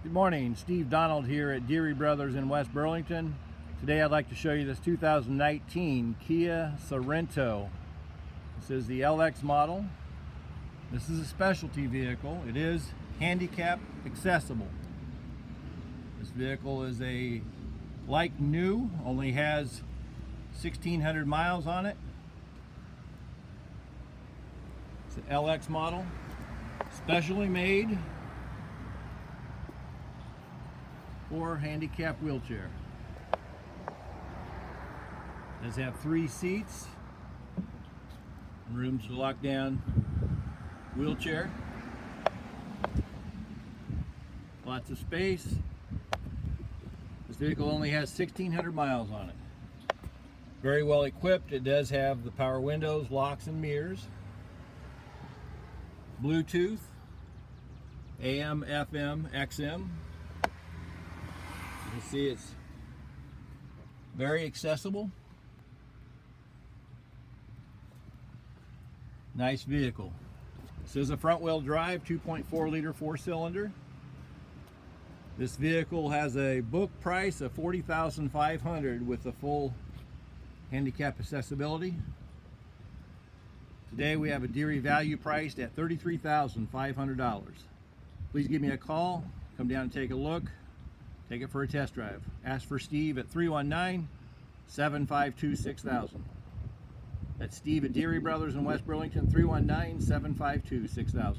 Good morning, Steve Donald here at Deary Brothers in West Burlington. Today I'd like to show you this 2019 Kia Sorento. This is the LX model. This is a specialty vehicle. It is handicap accessible. This vehicle is like new, only has 1,600 miles on it. It's an LX model, specially made for handicap wheelchair. It does have 3 seats, room to lock down wheelchair, lots of space. This vehicle only has 1,600 miles on it. Very well equipped. It does have the power windows, locks and mirrors, Bluetooth, AM, FM, XM. You can see it's very accessible. Nice vehicle. This is a front wheel drive 2.4 liter 4-cylinder. This vehicle has a book price of $40,500 with the full handicap accessibility. Today we have a Deary value priced at $33,500. Please give me a call, come down and take a look, take it for a test drive. Ask for Steve at 319-752-6000. That's Steve at Deary Brothers in West Burlington, 319-752-6000.